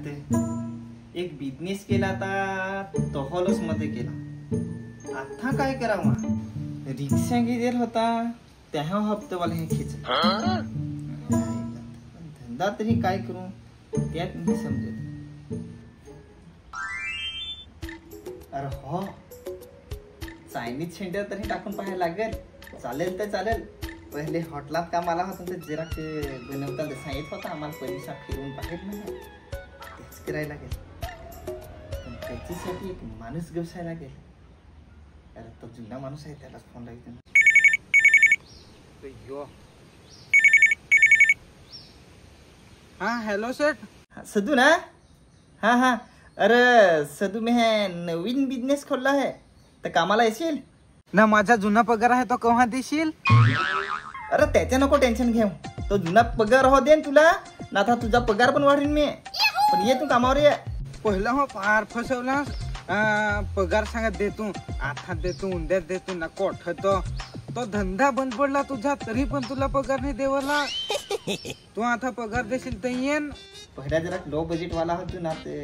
ते एक बिझनेस केला आता तो हॉलस मध्ये केला आता काय करावं रिक्षा घेतला होता त्या हप्त्यावाला हे खिच धंदा तरी काय करू त्यात नाही समजत अरे हो चायनीज सेंटर तरी टाकून पाहायला लागेल चालेल तर चालेल पहिले हॉटेलात कामाला होता तर जरा बनवताना सांगित होता आम्हाला पैसा फिरून पाहिजे नाही तेच करायला लागेल पण त्याच्यासाठी एक माणूस व्यवसाय लागेल अरे तो जुना माणूस आहे त्यालाच फोन लावतो हाँ हेलो सेठ सदू ना हाँ हाँ अरे सदू में है नवीन बिझनेस खोलला है तर कामाला येशील ना माझा जुना पगार आहे तो केव्हा देशील अरे त्याचे नको टेन्शन घेऊ तो जुना पगार हो देन तुला ना आता तुझा पगार पण वाढीन मी पण ये तू कामावर ये पहिला हो फार फसवलास पगार सांगत देतो आता देतो उद्या देतो ना कोठ तो धंदा बंद पडला तुझा तरी पण तुला पगार नाही देवाला तू आता पगार देशील तर येईन पहिला जरा लो बजेट वाला होतो ना ते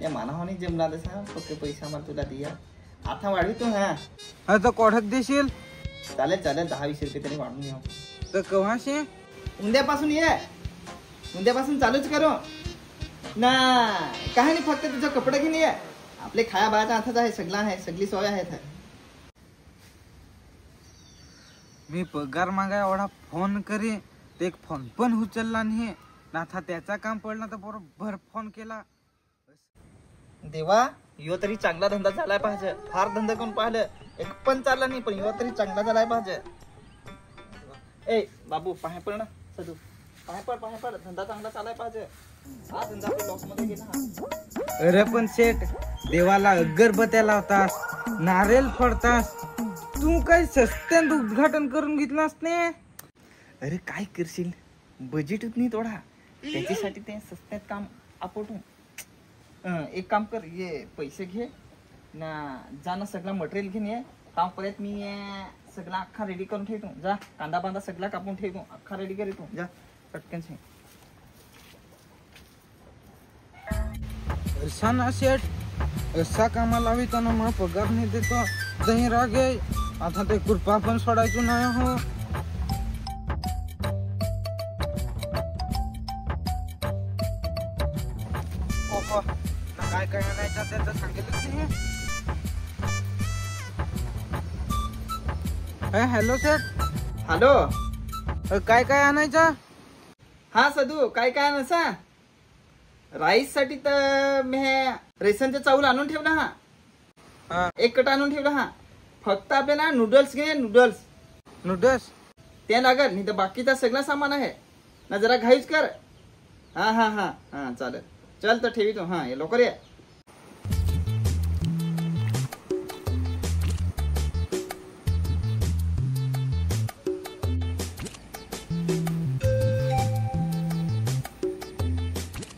या मानवाने जमला तसा फक्त पैसा मला तुला दिया आता वाढवितो हा आता कोठत देशील चालेल चालेल 10-20 रुपये तरी वाढून घेऊ तर केव्हाशी उद्यापासून ये उद्यापासून चालूच करू ना काही नाही फक्त तुझं कपडे घेऊन ये आपले खाया बायाचा हातात आहे सगळा आहे सगळी सोय आहे मी पगार मागाय एवढा फोन करी ते एक फोन पण उचलला नाही ना आता त्याचा काम पडला तर बरोबर फोन केला देवा यो तरी चांगला धंदा झालाय पाहिजे फार धंदा कोण पाहिलं एक पण चालला नाही पण यो तरी चांगला झालाय पाहिजे ए बाबू पाहे पड ना सदू पाहे पड धंदा चांगला चालाय पाहिजे हा धंदा आपल्या लॉस मध्ये गेला अरे पण सेठ देवाला अगरबत्त्या लावतास नारळ फोडतास तू काय सस्त्यात उद्घाटन करून घेतलास ने अरे काय करशील बजेटच नाही थोडा त्याच्यासाठी ते सस्त्यात काम आपटून एक काम कर ये पैसे घे ना जा ना सगळा मटेरियल घेऊन ये काम परत मी सगळा अख्खा रेडी करून ठेवतो जा कांदा बांदा सगळा कापून ठेवतो अख्खा रेडी करतो जा पटकन से असा ना सेठ असा कामाला लाविताना मग पगार नाही देतो दही राग आहे आता ते कृपा पण सोडायचो नाही हो काय काय आणायचं त्याचं सांगितलं हॅलो सेठ हॅलो काय काय आणायचं हा सदू काय काय नसा राईस साठी तर मी रेशनचा चावल आणून ठेवला हा एक कट आणून ठेवला हा फक्त आपल्याला नूडल्स घे नूडल्स ते लागल नाही तर बाकीचा सगळं सामान आहे ना जरा घाईच कर हा हा हा हा चालेल चल तर ठेवी तो हा ये लवकर ये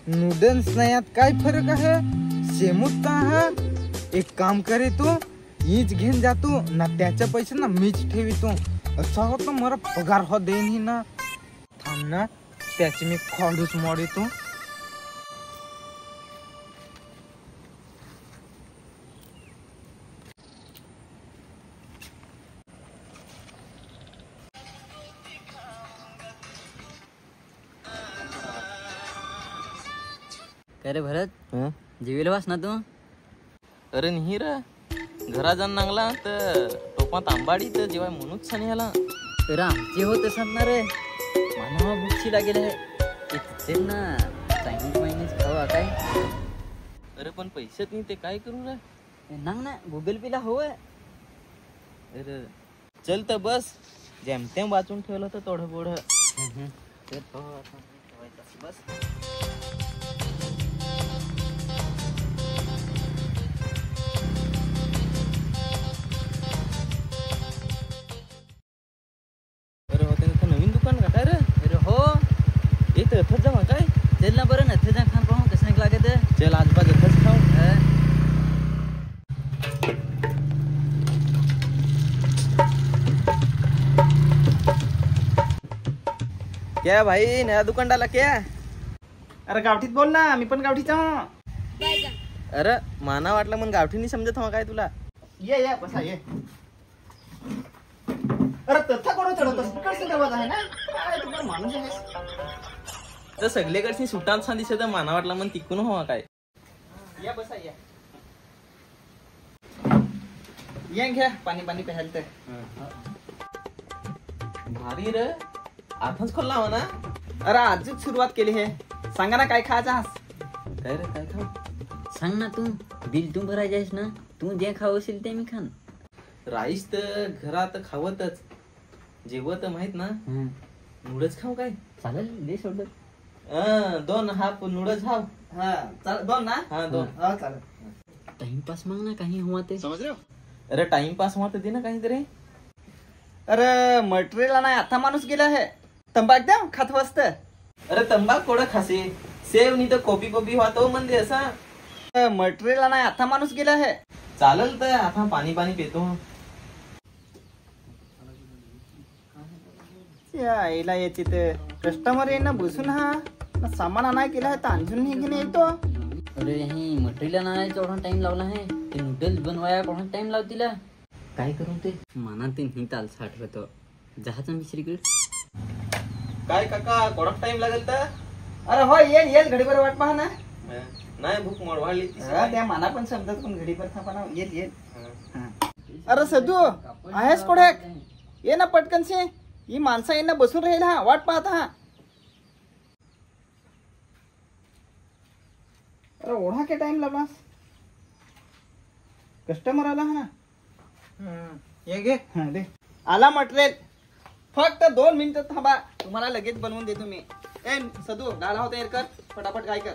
नूडल्स नाही काय फरक आहे सेमच तर आहे एक काम करे तू हीच घेऊन जातो ना त्याच्या पैसे ना मीच ठेवितो असा होतो मला पगार हो देईन ही ना थांब ना त्याची मी खोडूच मोडितो काय रे भरत जेवीला वास ना तू अरे नाही रे घरा जाण नांगला तर टोपात आंबाडी तर जेव्हा म्हणूच छान ह्याला तर आमचे होत सांगणार रे मानवा भूकशी लागेल आहे ना चायनीज मायनीज खावा काय अरे पण पैसेच नाही ते काय करू रे नांग ना गुगल पे ला हवंय अरे चल तर बस जेमतेम वाचून ठेवलं तर थोडं बोड बस नवीन दुकान का काय रे अरे हो येत थच जावा काय चल ना बरं ना थे जा खान पाहू कसं लागत चल आजूबाजू थच खाऊ क्या भाई नया दुकान डाला क्या अरे गावठीत बोल ना, मी पण गावठीचा हूं. अरे माना वाटलं मग गावठी नाही समजत हवा काय तुला. ये बसा ये. अरे तथा कोण चढवतोस, तिकडचा दरवाजा आहे ना. काय तुम्हाला माणूस आहे. तर सगळीकडची सुटान छान दिसत माना वाटला मग तिकून हवा काय. या बसा या. ये घ्या पाणी पाणी प्यायला तर. भारी रे, आताच खोलला हवा ना. अरे आजच सुरुवात केली आहे. सांगा ना काय खायचं आहात. काय रे काय खाऊ. सांग ना तू, बिल तू भरायचे आहेस ना, तू जे खाऊ असेल ते मी खान. राईस तर घरात खावतच, जेवत माहित ना. नूडल्स खाऊ काय. चालेल दे सोडत. 2 हाफ नूडल्स खाऊ. हा चाल 2 ना. हा 2. हा चालेल. टाइमपास मग ना काही हुआ ते. अरे टाइमपास होत दे ना काहीतरी. अरे मटेरियल नाही आता माणूस गेला आहे. तंबाख द्या खात वाजत. अरे तंबाख कोड खासे, सेव नाही तर कॉपी होतो म्हणजे असा. मटेरियल नाही आता माणूस गेला आहे. चालेल तर आता पाणी पितो. यायला येते तर कस्टमर येणं बसून हा सामान आणाय केला आहे तर आणून नाही घेणे येतो. अरे हे मटेरियल आणायला केवढा टाइम लावला आहे. ते नूडल्स बनवाया केवढा टाइम लावतीला. काय करू ते मनात ते नाही ताल साठवतो. जहाचा मिश्रीकडे. काय काका कोडक टाइम लागेल तर. अरे हो येल घडीभर वाट पहा ना. नाही भूक मोडवाली. त्या माना पण समजत पण घडीभर थांबा ना. येल. अरे सदू आहेस कोडे. ये ना पटकनशी. ही माणसं येणं बसून राहील हा वाट पाहत हा. अरे ओढा के टाइम लावलास. कस्टमर आला हा ना. ये घे. हा दे. आला मटेरियल. फक्त 2 मिनिटं थांबा, तुम्हाला लगेच बनवून देतो मी. ए सदू डाळा होता कर फटाफट काय कर.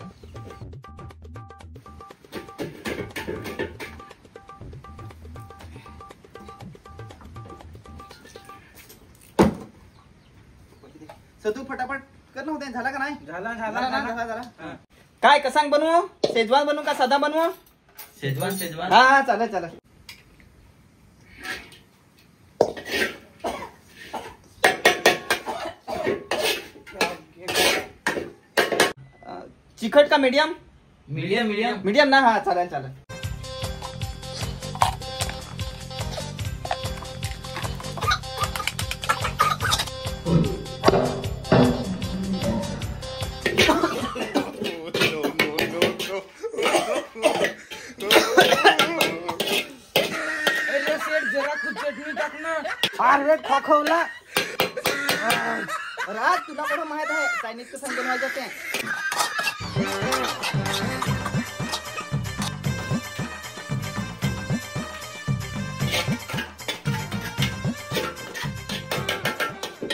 सदू फटाफट कर नव्हते. झाला का नाही. झाला. काय कसांग बनवू. शेजवान बनवू का साधा बनवू. शेजवान. हा चालेल. चिकट का मीडियम. मीडियम ना. हा चालेल. अरे खोखवला. राज तुला कुठं माहित आहे चायनीज कसं बनवायचं ते.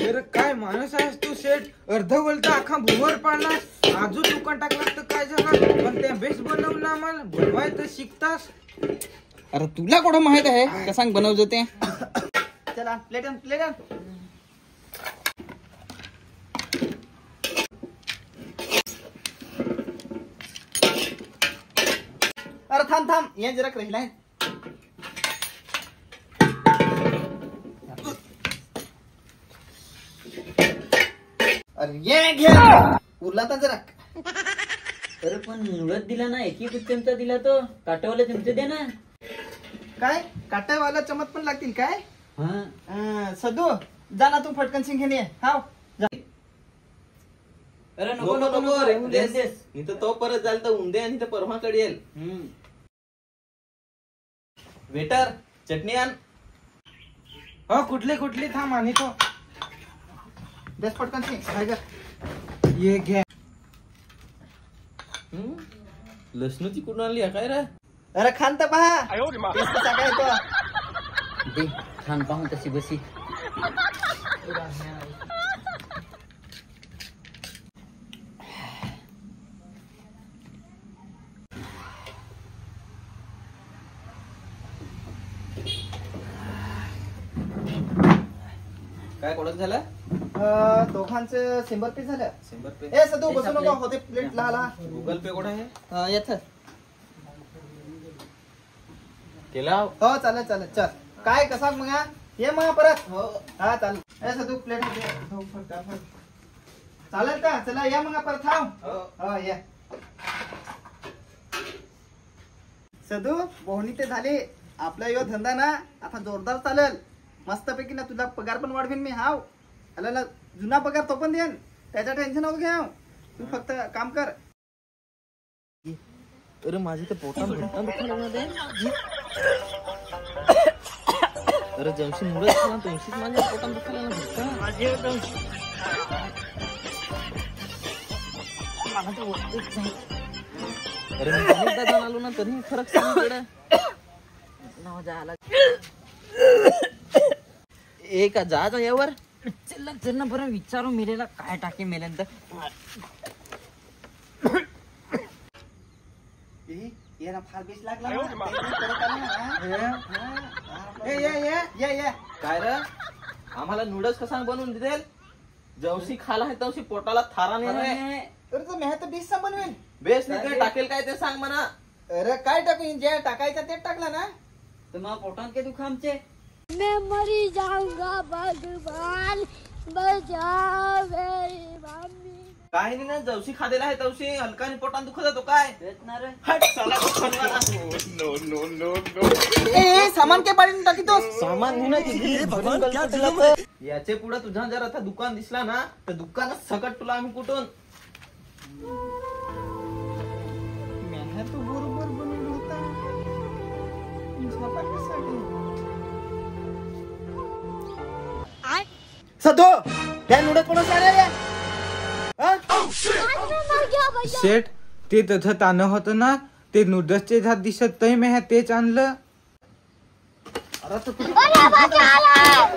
अरे काय माणूस आहेस तू सेठ. अर्ध बोलता अख्खा भुवर पाडला. आजू दुकान टाकला तर काय झालं. पण त्या बेस बनवलं आम्हाला बनवायचं शिकतास. अरे तुला कुठं माहित आहे कसं बनवतो ते. चला प्लेट. अरे थांब ये जरा राहिला आहे. अरे ये घे उरला तर जरा. अरे पण नूडल्स दिला ना, एक चमचा दिला तो. काटेवाला चमचे दे ना. काय काटावाला चमच पण लागतील काय. हा सदू जा ना तू फटकन सिंग घे. हाव अरे नको नाही तर तो परत जाईल तर उंदे आणि तर परमाकडे येईल. वेटर चटणी आण. हो कुठली थांब आणि तो. बेस फटकन सिंग ये घे. लसणाची कुठून आणली काय रे. अरे खान तर पहा. टेस्ट कसा काय तो. दे खान पाहून तशी बसी. काय कोडक झालं. दोघांचं 100 पीस झालं. 100 पे. ए सदू बसू नको होते प्लेट लहान. गुगल पे कोड आहे. येत केला. हो चालेल चल. काय कसा मग ये मग परत. हो हा चालेल. ए सदू प्लेट होते. चालेल का? चला या मग परत हो या. सदू बोहणी ते झाले. आपला यो धंदा ना आता जोरदार चालेल मस्तपैकी ना. तुला पगार पण वाढवीन मी. हाव आला जुना पगार तो पण देन. त्याचं टेन्शन नको घ्या. तू फक्त काम कर. अरे माझी तर पोटात दुखायला मध्ये. अरे जमशी मुळच खाला तुमशीच माझ्या पोटात दुखायला अरे मी अनेकदा जाऊन आलो ना तरी फरक सांगितलं. एक जा यावर चल ना बरं विचारू मिलेला काय टाके मेल्यानंतर. ये ना फार बेस लागला ना. ये काय रे आम्हाला नूडल्स कसा बनवून देईल. जवशी खाला आहे तवशी पोटाला थारा नाही. अरे तो मेह तर बेस बनवेल. बेस नाही काय टाकेल काय ते सांग म्हणा. अरे काय टाकू जे टाकायचं ते टाकला ना. तर मग पोटात काय दुखा आमचे. मैं मरी जाऊंगा भगवान बचाओ मेरी मम्मी. काही नाही ना जवशी खादेला आहे तवशी हलकाने पोटात दुखत जातो काय. तेच ना रे. हट, साला दुखानवाला. ए सामान के पाडून टाकीतोस. सामान घेऊन याचे पुढे तुझा जर आता दुकान दिसला ना तर दुकानात सकट तुला आम्ही कुठून. मेह तो बरोबर बनवून होता. सदो त्या नूडल्स कोण सारे. शेठ ते तसं तानं होतं ना. ते नूडल्सचे झाड दिसत तही मी तेच आणलं. अरे तो बचाओ